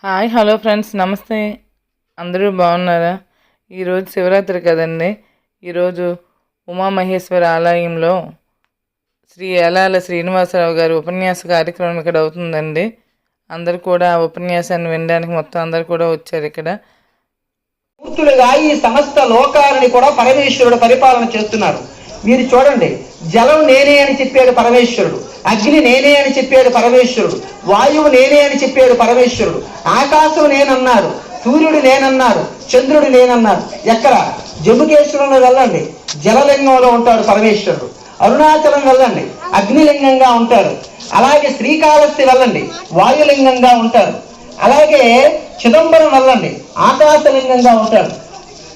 Hi hello friends, నమస్తే. అందరూ బాగున్నారా? ఈరోజు శివరాత్రి కదండి. ఈరోజు ఉమామహేశ్వర ఆలయంలో శ్రీ యాలాల శ్రీనివాసరావు గారి ఉపన్యాస కార్యక్రమం ఇక్కడ అవుతుందండి. అందరూ కూడా ఆ ఉపన్యాసాన్ని వినడానికి మొత్తం అందరూ కూడా వచ్చారు. ఇక్కడ పూర్తులుగా ఈ సమస్త లోకాలని కూడా పరమేశ్వరుడు పరిపాలన చేస్తున్నారు. మీరు చూడండి, జలం నేనే అని చెప్పాడు పరమేశ్వరుడు, అగ్ని నేనే అని చెప్పాడు పరమేశ్వరుడు, వాయువు నేనే అని చెప్పాడు పరమేశ్వరుడు, ఆకాశం నేనన్నాడు, సూర్యుడు నేనన్నాడు, చంద్రుడు నేనన్నాడు. ఎక్కడ? జంబుకేశ్వరంలో వెళ్ళండి, జలలింగంలో ఉంటాడు పరమేశ్వరుడు. అరుణాచలం వెళ్ళండి, అగ్నిలింగంగా ఉంటాడు. అలాగే శ్రీకాళహస్తి వెళ్ళండి, వాయులింగంగా ఉంటాడు. అలాగే చిదంబరం వెళ్ళండి, ఆకాశలింగంగా ఉంటాడు.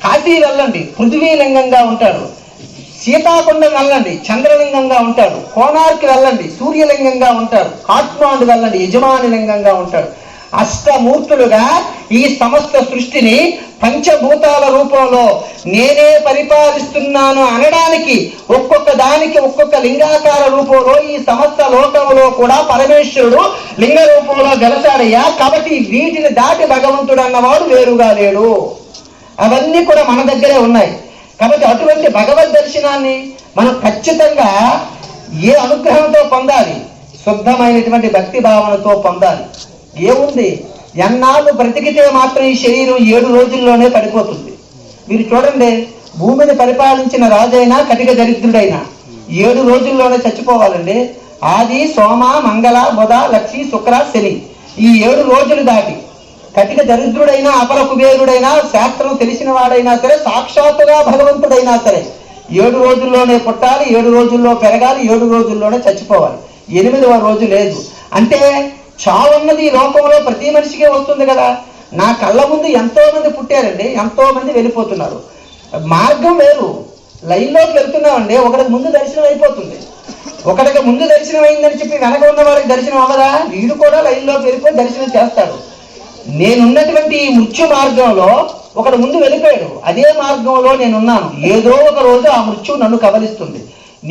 కాశీ వెళ్ళండి, పృథ్వీలింగంగా ఉంటాడు. సీతాకొండం వెళ్ళండి, చంద్రలింగంగా ఉంటాడు. కోణార్కి వెళ్ళండి, సూర్యలింగంగా ఉంటాడు. కాట్మాండు వెళ్ళండి, యజమాని లింగంగా ఉంటాడు. అష్టమూర్తులుగా ఈ సమస్త సృష్టిని పంచభూతాల రూపంలో నేనే పరిపాలిస్తున్నాను అనడానికి ఒక్కొక్క దానికి ఒక్కొక్క లింగాకార రూపంలో ఈ సమస్త లోకంలో కూడా పరమేశ్వరుడు లింగ రూపంలో వెలసాడయ్యా. కాబట్టి వీటిని దాటి భగవంతుడు అన్నవాడు వేరుగా లేడు. అవన్నీ కూడా మన దగ్గరే ఉన్నాయి. కాబట్టి అటువంటి భగవద్ దర్శనాన్ని మనం ఖచ్చితంగా ఏ అనుగ్రహంతో పొందాలి? శుద్ధమైనటువంటి భక్తి భావనతో పొందాలి. ఏముంది, ఎన్నాళ్ళు బ్రతికితే మాత్రం ఈ శరీరం 7 రోజుల్లోనే పడిపోతుంది. మీరు చూడండి, భూమిని పరిపాలించిన రాజైనా కటిక దరిద్రుడైనా 7 రోజుల్లోనే చచ్చిపోవాలండి. ఆది, సోమ, మంగళ, బుధ, లక్ష్మి, శుక్ర, శని, ఈ 7 రోజులు దాటి కటిక దరిద్రుడైనా, అపర కుబేరుడైనా, శాస్త్రం తెలిసిన వాడైనా సరే, సాక్షాత్తుగా భగవంతుడైనా సరే 7 రోజుల్లోనే పుట్టాలి, 7 రోజుల్లో పెరగాలి, 7 రోజుల్లోనే చచ్చిపోవాలి. 8వ రోజు లేదు. అంటే చావన్నది ఈ లోకంలో ప్రతి మనిషికే వస్తుంది కదా. నా కళ్ళ ముందు ఎంతో మంది పుట్టారండి, ఎంతో మంది వెళ్ళిపోతున్నారు. మార్గం వేరు, లైన్లోకి వెళ్తున్నామండి. ఒకటికి ముందు దర్శనం అయిపోతుంది, ఒకటికి ముందు దర్శనం అయిందని చెప్పి వెనక ఉన్న వారికి దర్శనం అవ్వదా? వీడు కూడా లైన్లోకి వెళ్ళిపోయి దర్శనం చేస్తాడు. నేనున్నటువంటి ఈ మృత్యు మార్గంలో ఒకడు ముందు వెళ్ళిపోయాడు, అదే మార్గంలో నేనున్నాను. ఏదో ఒక రోజు ఆ మృత్యు నన్ను కబలిస్తుంది,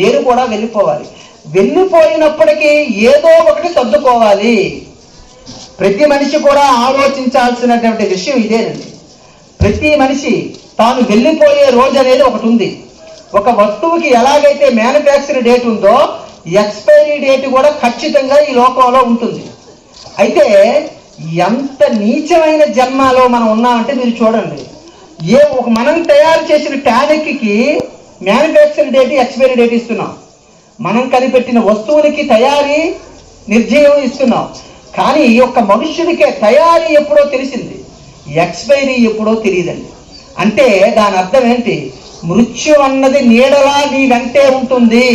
నేను కూడా వెళ్ళిపోవాలి. వెళ్ళిపోయినప్పటికీ ఏదో ఒకటి సర్దుకోవాలి. ప్రతి మనిషి కూడా ఆలోచించాల్సినటువంటి విషయం ఇదేనండి. ప్రతి మనిషి తాను వెళ్ళిపోయే రోజు అనేది ఒకటి ఉంది. ఒక వస్తువుకి ఎలాగైతే మ్యానుఫ్యాక్చర్ డేట్ ఉందో, ఎక్స్పైరీ డేట్ కూడా ఖచ్చితంగా ఈ లోకంలో ఉంటుంది. అయితే ఎంత నీచమైన జన్మలో మనం ఉన్నామంటే మీరు చూడండి, మనం తయారు చేసిన టానిక్కి మ్యానుఫ్యాక్చర్ డేట్, ఎక్స్పైరీ డేట్ ఇస్తున్నాం. మనం కనిపెట్టిన వస్తువులకి తయారీ నిర్జయం ఇస్తున్నాం. కానీ ఒక్క మనుష్యుడికే తయారీ ఎప్పుడో తెలిసింది, ఎక్స్పైరీ ఎప్పుడో తెలియదండి. అంటే దాని అర్థం ఏంటి? మృత్యు అన్నది నీడలా నీ వెంటే ఉంటుంది.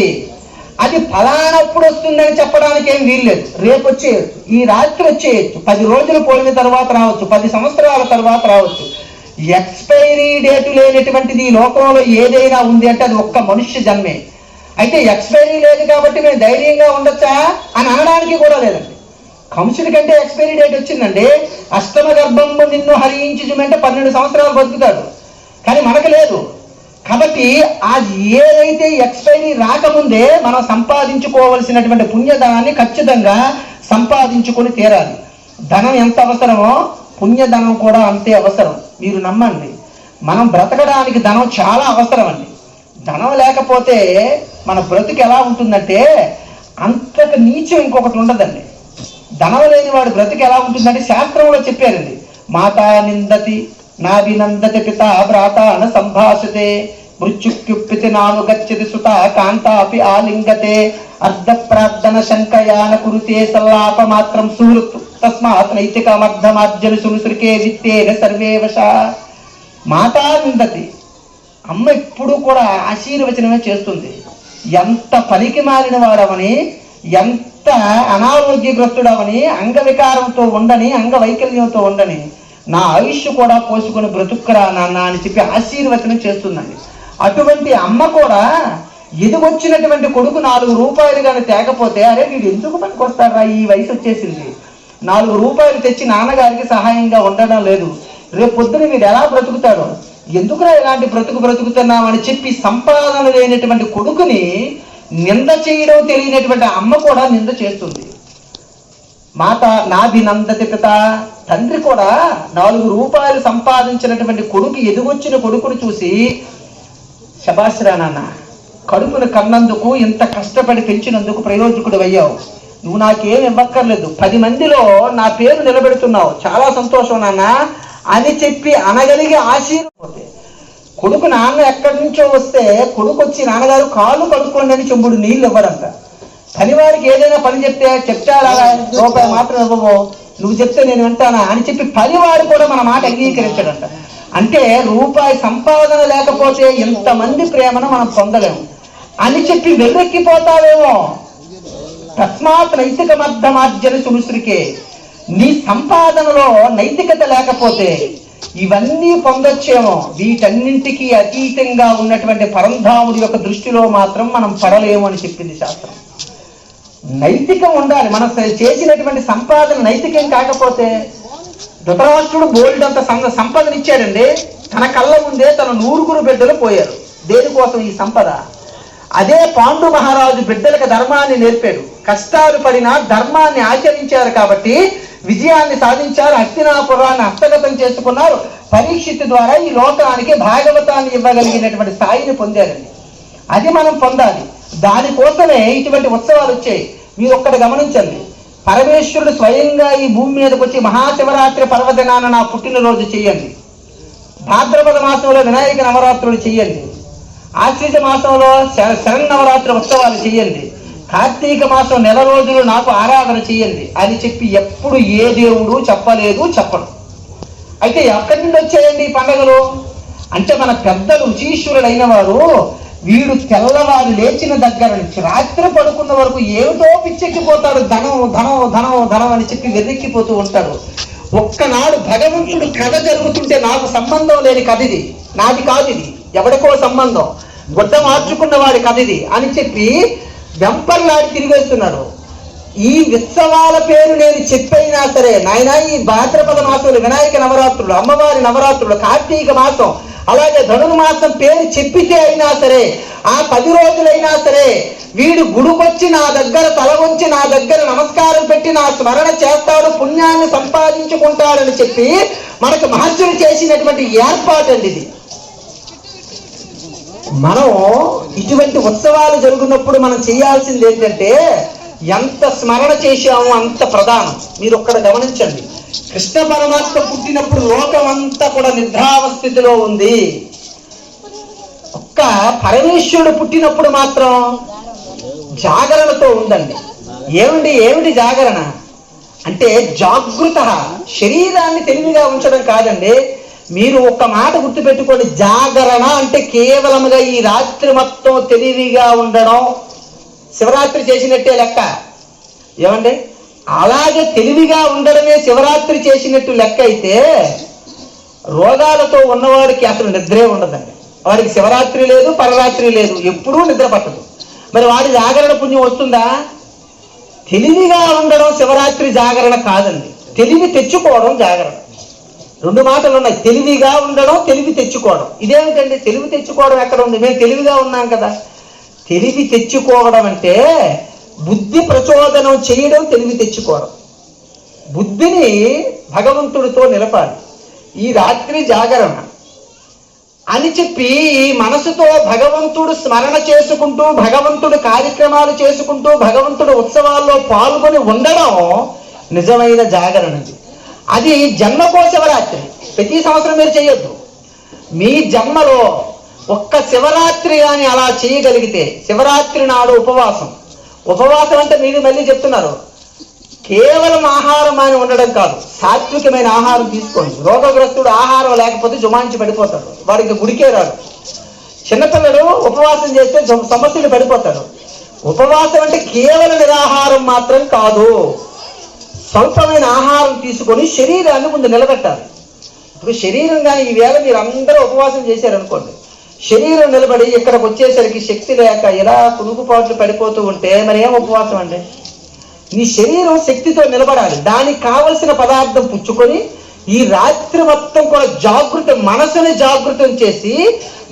అది ఫలానప్పుడు వస్తుందని చెప్పడానికి ఏం వీల్లేదు. రేపు వచ్చేయచ్చు, ఈ రాత్రి వచ్చేయచ్చు, 10 రోజులు పోయిన తర్వాత రావచ్చు, 10 సంవత్సరాల తర్వాత రావచ్చు. ఎక్స్పైరీ డేటు లేనటువంటిది ఈ లోకంలో ఏదైనా ఉంది అంటే అది ఒక్క మనుష్య జన్మే. అయితే ఎక్స్పైరీ లేదు కాబట్టి మేము ధైర్యంగా ఉండొచ్చా అని అనడానికి కూడా లేదండి. కంసుడి కంటే ఎక్స్పైరీ డేట్ వచ్చిందండి. అష్టమ గర్భంబు నిన్ను హరించుమంటే 12 సంవత్సరాలు బతుకుతాడు, కానీ మనకు లేదు. కాబట్టి అది ఏదైతే ఎక్స్పైరీ రాకముందే మనం సంపాదించుకోవలసినటువంటి పుణ్యధనాన్ని ఖచ్చితంగా సంపాదించుకొని తీరాలి. ధనం ఎంత అవసరమో పుణ్యధనం కూడా అంతే అవసరం. మీరు నమ్మండి, మనం బ్రతకడానికి ధనం చాలా అవసరం అండి. ధనం లేకపోతే మన బ్రతుకు ఎలా ఉంటుందంటే అంతకు నీచం ఇంకొకటి ఉండదండి. ధనం లేని వాడు బ్రతుకు ఎలా ఉంటుందంటే శాస్త్రంలో చెప్పారండి. మాతా నిందతి నాభినందతి పిత భ్రాత న సంభాషతే మృత్యుక్యుప్పితి నాను గచ్చతి సుత కాంతాపి ఆలింగతే అర్ధ ప్రార్థన శంకయాన కురుతే సల్లాప మాత్రం సూరత్ తస్మాత్ నైతికమర్ధమార్జన సునుసృకే విత్తేన సర్వే వశ. మాతా నిందతి, అమ్మ ఎప్పుడు కూడా ఆశీర్వచనమే చేస్తుంది. ఎంత పనికి మారిన వాడవని, ఎంత అనారోగ్యగ్రస్తుడవని, అంగవికారంతో ఉండని, అంగవైకల్యంతో ఉండని, నా ఆయుష్ కూడా పోసుకొని బ్రతుక్కురా నాన్న అని చెప్పి ఆశీర్వచనం చేస్తుందండి. అటువంటి అమ్మ కూడా ఎదుగొచ్చినటువంటి కొడుకు 4 రూపాయలు కానీ తేకపోతే, అరే వీడు ఎందుకు పనికి వస్తారా, ఈ వయసు వచ్చేసింది, 4 రూపాయలు తెచ్చి నాన్నగారికి సహాయంగా ఉండడం లేదు, రేపు పొద్దున వీడు ఎలా బ్రతుకుతాడు, ఎందుకురా ఇలాంటి బ్రతుకుతున్నామని చెప్పి సంపాదన లేనటువంటి కొడుకుని నింద చేయడం తెలియనటువంటి అమ్మ కూడా నింద చేస్తుంది. మాత నాభినందతి పిత తండ్రి కూడా 4 రూపాయలు సంపాదించినటువంటి కొడుకు ఎదుగొచ్చిన కొడుకును చూసి, శభాష్ రా నాన్న, కడుపును కన్నందుకు, ఇంత కష్టపడి పెంచినందుకు ప్రయోజకుడు అయ్యావు, నువ్వు నాకేం ఇవ్వక్కర్లేదు, 10 మందిలో నా పేరు నిలబెడుతున్నావు, చాలా సంతోషం నాన్న అని చెప్పి అనగలిగి ఆశీర్వదించే కొడుకు, నాన్న ఎక్కడి నుంచో వస్తే కొడుకు వచ్చి నాన్నగారు కాళ్ళు కడుక్కోండి అని చెంబుడు నీళ్ళు ఇవ్వడంట. పనివారికి ఏదైనా పని చెప్తాడా, రూపాయి మాత్రం ఇవ్వవు, నువ్వు చెప్తే నేను వింటానా అని చెప్పి పనివాడు కూడా మన మాట అంగీకరించాడంట. అంటే రూపాయి సంపాదన లేకపోతే ఇంతమంది ప్రేమను మనం పొందలేము అని చెప్పి వెర్రెక్కిపోతావేమో. తస్మాత్ నైతిక మధ్యమార్జన సునుసరికే, నీ సంపాదనలో నైతికత లేకపోతే ఇవన్నీ పొందొచ్చేమో, వీటన్నింటికీ అతీతంగా ఉన్నటువంటి పరంధాముడి యొక్క దృష్టిలో మాత్రం మనం పడలేము అని చెప్పింది శాస్త్రం. నైతికం ఉండాలి. మనం చేసినటువంటి సంపాదన నైతికం కాకపోతే, ధృతరాష్ట్రుడు బోల్డంత సంపదన ఇచ్చాడండి, తన కళ్ళ ముందే తన 9 బిడ్డలు పోయారు. దేనికోసం ఈ సంపద? అదే పాండు మహారాజు బిడ్డలకు ధర్మాన్ని నేర్పాడు, కష్టాలు పడినా ధర్మాన్ని ఆచరించారు కాబట్టి విజయాన్ని సాధించారు, హస్తినాపురాన్ని హస్తగతం చేసుకున్నారు, పరీక్షిత్ ద్వారా ఈ లోకానికి భాగవతాన్ని ఇవ్వగలిగినటువంటి స్థాయిని పొందారండి. అది మనం పొందాలి. దానికోసమే ఇటువంటి ఉత్సవాలు వచ్చాయి. మీరు ఒక్కటి గమనించండి, పరమేశ్వరుడు స్వయంగా ఈ భూమి మీదకి వచ్చి మహాశివరాత్రి పర్వదినాన నా పుట్టినరోజు చెయ్యండి, భాద్రపద మాసంలో వినాయక నవరాత్రులు చెయ్యండి, ఆశ్రిత మాసంలో శరన్నవరాత్రి ఉత్సవాలు చెయ్యండి, కార్తీక మాసం 9 రోజులు నాకు ఆరాధన చెయ్యండి అని చెప్పి ఎప్పుడు ఏ దేవుడు చెప్పలేదు, చెప్పడు. అయితే ఎక్కడి నుండి వచ్చాయండి ఈ పండుగలు అంటే, మన పెద్దలు రుచీశ్వరుడైన వారు వీడు తెల్లవారు లేచిన దగ్గర నుంచి రాత్రి పడుకున్న వరకు ఏమిటో పిచ్చెక్కిపోతాడు, ధనం ధనం ధనం ధనం అని చెప్పి వెర్రెక్కిపోతూ ఉంటాడు. ఒక్కనాడు భగవంతుడు కథ జరుగుతుంటే, నాకు సంబంధం లేని కథ ఇది, నాది కాదు ఇది, ఎవరికో సంబంధం, గుడ్డ మార్చుకున్న వాడి కథ ఇది అని చెప్పి వెంపర్లాడి తిరిగేస్తున్నాడు. ఈ ఉత్సవాల పేరు నేను చెప్పైనా సరే, నాయన ఈ భాద్రపద మాసంలో వినాయక నవరాత్రులు, అమ్మవారి నవరాత్రులు, కార్తీక మాసం, అలాగే ధనుర్మాసం పేరు చెప్పితే అయినా సరే, ఆ 10 రోజులైనా సరే వీడు గుడికొచ్చి నా దగ్గర తల వంచి నా దగ్గర నమస్కారం పెట్టి నా స్మరణ చేస్తాడు, పుణ్యాన్ని సంపాదించుకుంటాడని చెప్పి మనకు మహర్షులు చేసినటువంటి ఏర్పాటు అండి ఇది. మనం ఇటువంటి ఉత్సవాలు జరుగుతున్నప్పుడు మనం చేయాల్సింది ఏంటంటే, ఎంత స్మరణ చేశామో అంత ప్రధానం. మీరు ఒక్కడ గమనించండి, కృష్ణ పరమాత్మ పుట్టినప్పుడు లోకం అంతా కూడా నిద్రావస్థితిలో ఉంది, ఒక్క పరమేశ్వరుడు పుట్టినప్పుడు మాత్రం జాగరణతో ఉందండి. ఏమిటి జాగరణ అంటే, జాగృత, శరీరాన్ని తెలివిగా ఉంచడం కాదండి. మీరు ఒక్క మాట గుర్తుపెట్టుకోండి, జాగరణ అంటే కేవలముగా ఈ రాత్రి మొత్తం తెలివిగా ఉండడం, శివరాత్రి చేసినట్టే లెక్క. ఏమండి, అలాగే తెలివిగా ఉండడమే శివరాత్రి చేసినట్టు లెక్క అయితే, రోగాలతో ఉన్నవాడికి అసలు నిద్రే ఉండదండి. వాడికి శివరాత్రి లేదు, పరరాత్రి లేదు, ఎప్పుడూ నిద్ర పట్టదు. మరి వాడి జాగరణ పుణ్యం వస్తుందా? తెలివిగా ఉండడం శివరాత్రి జాగరణ కాదండి, తెలివి తెచ్చుకోవడం జాగరణ. 2 మాటలు ఉన్నాయి, తెలివిగా ఉండడం, తెలివి తెచ్చుకోవడం. ఇదేమిటండి తెలివి తెచ్చుకోవడం ఎక్కడ ఉంది? మేము తెలివిగా ఉన్నాం కదా. తెలివి తెచ్చుకోవడం అంటే బుద్ధి ప్రచోదనం చేయడం తెలివి తెచ్చుకోవడం. బుద్ధిని భగవంతుడితో నిలపాలి. ఈ రాత్రి జాగరణ అని చెప్పి ఈ మనసుతో భగవంతుడు స్మరణ చేసుకుంటూ, భగవంతుడు కార్యక్రమాలు చేసుకుంటూ, భగవంతుడు ఉత్సవాల్లో పాల్గొని ఉండడం నిజమైన జాగరణది. అది జన్మకో శివరాత్రి, ప్రతి సంవత్సరం మీరు చేయొద్దు. మీ జన్మలో ఒక్క శివరాత్రి కానీ అలా చేయగలిగితే, శివరాత్రి నాడు ఉపవాసం అంటే మీరు మళ్ళీ చెప్తున్నారు, కేవలం ఆహారం అని ఉండడం కాదు, సాత్వికమైన ఆహారం తీసుకోండి. రోగగ్రస్తుడు ఆహారం లేకపోతే జుమాంచి పడిపోతాడు, వాడికి గుడికే రాడు. చిన్నపిల్లడు ఉపవాసం చేస్తే సమస్యలు పడిపోతాడు. ఉపవాసం అంటే కేవలం నిరాహారం మాత్రం కాదు, స్వల్పమైన ఆహారం తీసుకొని శరీరాన్ని ముందు నిలబెట్టాలి. ఇప్పుడు శరీరం కానీ ఈవేళ మీరు అందరూ ఉపవాసం చేశారనుకోండి, శరీరం నిలబడి ఇక్కడికి వచ్చేసరికి శక్తి లేక ఇలా కునుకుపాట్లు పడిపోతూ ఉంటే మరి ఏం ఉపవాసం అండి? నీ శరీరం శక్తితో నిలబడాలి, దానికి కావలసిన పదార్థం పుచ్చుకొని ఈ రాత్రి మొత్తం కూడా మనసుని జాగృతం చేసి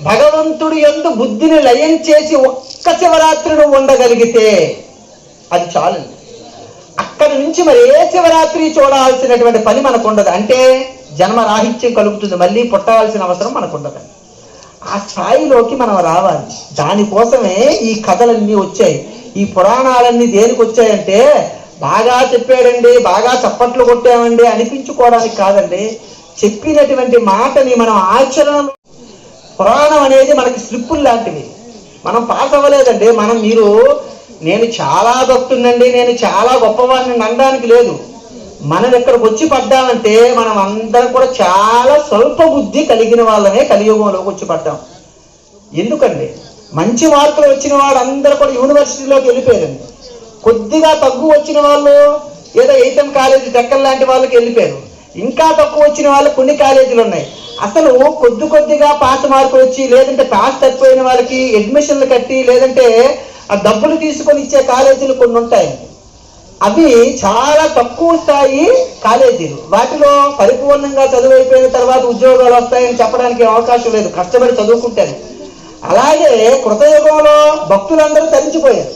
భగవంతుడి యందు బుద్ధిని లయం చేసి ఒక్క శివరాత్రిని ఉండగలిగితే అది చాలండి. అక్కడి నుంచి మరి ఏ శివరాత్రి చూడాల్సినటువంటి పని మనకు ఉండదు. అంటే జన్మరాహిత్యం కలుగుతుంది, మళ్ళీ పుట్టాల్సిన అవసరం మనకు ఉండదు. ఆ స్థాయిలోకి మనం రావాలి. దానికోసమే ఈ కథలన్నీ వచ్చాయి. ఈ పురాణాలన్నీ దేనికి వచ్చాయంటే బాగా చెప్పాడండి, బాగా చప్పట్లు కొట్టామండి అనిపించుకోవడానికి కాదండి. చెప్పినటువంటి మాటని మనం ఆచరణలో, పురాణం అనేది మనకి స్లిప్పులు లాంటివి. మనం పాస్ అవ్వలేదండి. నేను చాలా భక్తుండండి, నేను చాలా గొప్పవాడిని అనడానికి లేదు. మనం ఇక్కడికి వచ్చి పడ్డామంటే మనం అందరం కూడా చాలా స్వల్ప బుద్ధి కలిగిన వాళ్ళమే కలియుగంలోకి వచ్చి పడ్డాం. ఎందుకండి, మంచి మార్కులు వచ్చిన వాళ్ళు అందరూ కూడా యూనివర్సిటీలోకి వెళ్ళిపోయారండి. కొద్దిగా తక్కువ వచ్చిన వాళ్ళు ఏదో ఎయితం కాలేజీ టెక్కల్ లాంటి వాళ్ళకి వెళ్ళిపోయారు. ఇంకా తక్కువ వచ్చిన వాళ్ళు కొన్ని కాలేజీలు ఉన్నాయి. అసలు కొద్దిగా పాస్ మార్కులు వచ్చి, లేదంటే పాస్ తప్పిపోయిన వాళ్ళకి అడ్మిషన్లు కట్టి, లేదంటే ఆ డబ్బులు తీసుకొని ఇచ్చే కాలేజీలు కొన్ని ఉంటాయి. అవి చాలా తక్కువ స్థాయి కాలేజీలు. వాటిలో పరిపూర్ణంగా చదువు అయిపోయిన తర్వాత ఉద్యోగాలు వస్తాయని చెప్పడానికి అవకాశం లేదు, కష్టపడి చదువుకుంటాను. అలాగే కృతయుగంలో భక్తులందరూ తరించిపోయారు.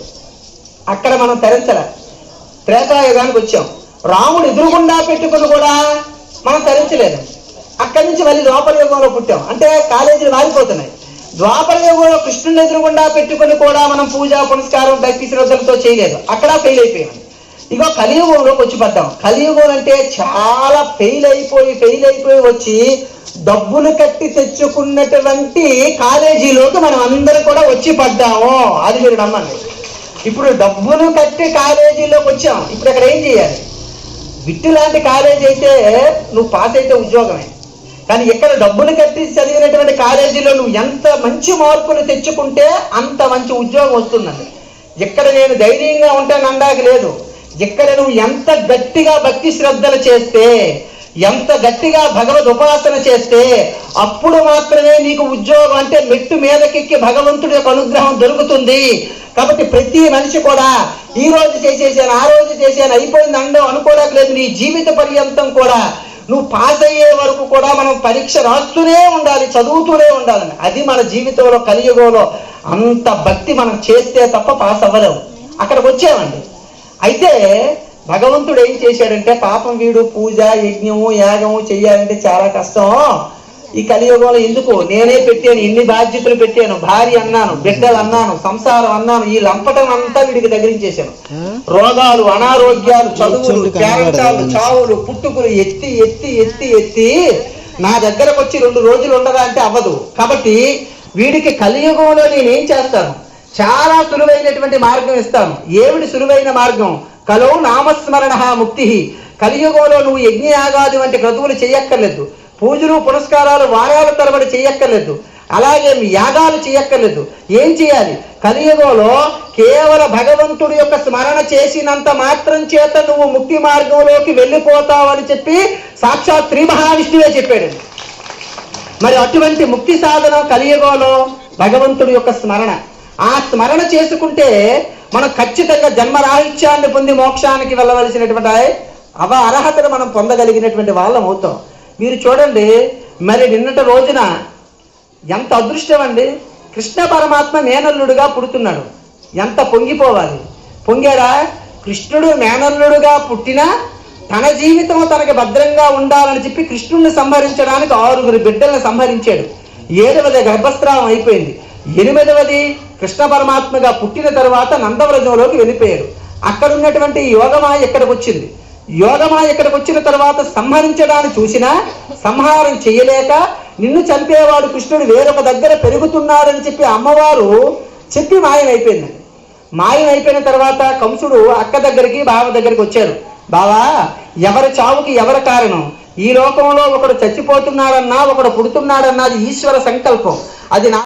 అక్కడ మనం తరించలే. త్రేతాయుగానికి వచ్చాం. రాముడు ఎదురుగుండా పెట్టుకుని కూడా మనం తరించలేదు. అక్కడి నుంచి మళ్ళీ ద్వాపర యుగంలో పుట్టాం. అంటే కాలేజీలు మారిపోతున్నాయి. ద్వాపర యుగంలో కృష్ణుని ఎదురుగుండా పెట్టుకుని కూడా మనం పూజ పునస్కారం భక్తి శ్రద్ధలతో చేయలేదు. అక్కడ ఫెయిల్ అయిపోయాం. ఇగో కలియుగంలోకి వచ్చి పడ్డాం. కలియుగం అంటే చాలా ఫెయిల్ అయిపోయి వచ్చి డబ్బులు కట్టి తెచ్చుకున్నటువంటి కాలేజీలోకి మనం అందరం కూడా వచ్చి పడ్డాము. అది మీరు నమ్మండి. ఇప్పుడు డబ్బులు కట్టి కాలేజీలోకి వచ్చాం. ఇప్పుడు అక్కడ ఏం చేయాలి? విట్టు లాంటి కాలేజీ అయితే నువ్వు పాస్ అయితే ఉద్యోగమే. కానీ ఇక్కడ డబ్బులు కట్టి చదివినటువంటి కాలేజీలో నువ్వు ఎంత మంచి మార్కులు తెచ్చుకుంటే అంత మంచి ఉద్యోగం వస్తుందండి. ఇక్కడ నేను ధైర్యంగా ఉంటాను అనడానికి లేదు. ఇక్కడ నువ్వు ఎంత గట్టిగా భక్తి శ్రద్ధలు చేస్తే, ఎంత గట్టిగా భగవద్ ఉపాసన చేస్తే అప్పుడు మాత్రమే నీకు ఉద్యోగం అంటే మెట్టు మీదకెక్కి భగవంతుడి యొక్క అనుగ్రహం దొరుకుతుంది. కాబట్టి ప్రతి మనిషి కూడా ఈ రోజు చేసేసాను, ఆ రోజు చేశాను, అయిపోయింది అనుకోవడానికి లేదు. నీ జీవిత పర్యంతం కూడా నువ్వు పాస్ అయ్యే వరకు కూడా మనం పరీక్ష రాస్తూనే ఉండాలి, చదువుతూనే ఉండాలని. అది మన జీవితంలో కలియుగంలో అంత భక్తి మనం చేస్తే తప్ప పాస్ అవ్వలేము. అక్కడికి వచ్చామండి. అయితే భగవంతుడు ఏం చేశాడంటే, పాపం వీడు పూజ యజ్ఞము యాగము చెయ్యాలంటే చాలా కష్టం. ఈ కలియుగంలో ఎందుకు, నేనే పెట్టాను, ఇన్ని బాధ్యతలు పెట్టాను, భార్య అన్నాను, బిడ్డలు అన్నాను, సంసారం అన్నాను, ఈ లంపటం అంతా వీడికి దగ్గరించేశాను. రోగాలు, అనారోగ్యాలు, చదువులు, పేరంటాలు, చావులు, పుట్టుకులు ఎత్తి ఎత్తి ఎత్తి ఎత్తి నా దగ్గరకు వచ్చి 2 రోజులు ఉండదా అంటే అవ్వదు. కాబట్టి వీడికి కలియుగంలో నేనేం చేస్తాను, చాలా సులువైనటువంటి మార్గం ఇస్తాను. ఏమిటి సులువైన మార్గం? కలో నామస్మరణ ముక్తి. కలియుగంలో నువ్వు యజ్ఞయాగాది వంటి క్రతువులు చేయక్కర్లేదు, పూజలు పునస్కారాలు వారాల తరబడి చేయక్కర్లేదు, అలాగే యాగాలు చేయక్కర్లేదు. ఏం చేయాలి? కలియుగంలో కేవల భగవంతుడి యొక్క స్మరణ చేసినంత మాత్రం చేత నువ్వు ముక్తి మార్గంలోకి వెళ్ళిపోతావని చెప్పి సాక్షాత్ శ్రీ మహావిష్ణువే చెప్పాడు. మరి అటువంటి ముక్తి సాధనం కలియుగంలో భగవంతుడి యొక్క స్మరణ. ఆ స్మరణ చేసుకుంటే మనం ఖచ్చితంగా జన్మరాహిత్యాన్ని పొంది మోక్షానికి వెళ్ళవలసినటువంటి అర్హతను మనం పొందగలిగినటువంటి వాళ్ళం అవుతాం. మీరు చూడండి, మరి నిన్నటి రోజున ఎంత అదృష్టం అండి. కృష్ణ పరమాత్మ మేనల్లుడుగా పుడుతున్నాడు. ఎంత పొంగిపోవాలి. పొంగారా? కృష్ణుడు మేనల్లుడుగా పుట్టినా తన జీవితం తనకి భద్రంగా ఉండాలని చెప్పి కృష్ణుడిని సంహరించడానికి 6 బిడ్డలను సంహరించాడు. 7వది గర్భస్రావం అయిపోయింది. 8వది కృష్ణ పరమాత్మగా పుట్టిన తర్వాత నందవ్రజంలోకి వెళ్ళిపోయాడు. అక్కడ ఉన్నటువంటి యోగమాయ ఇక్కడికి వచ్చింది. యోగమాయ ఇక్కడికి వచ్చిన తర్వాత సంహరించడానికి చూసినా సంహారం చేయలేక, నిన్ను చంపేవాడు కృష్ణుడు వేరొక దగ్గర పెరుగుతున్నాడని చెప్పి అమ్మవారు చెప్పి మాయమైపోయిందండి. మాయమైపోయిన తర్వాత కంసుడు అక్క దగ్గరికి బావ దగ్గరికి వచ్చారు. బావా, ఎవరి చావుకి ఎవరి కారణం? ఈ లోకంలో ఒకడు చచ్చిపోతున్నాడన్నా ఒకడు పుడుతున్నాడన్నా అది ఈశ్వర సంకల్పం. అది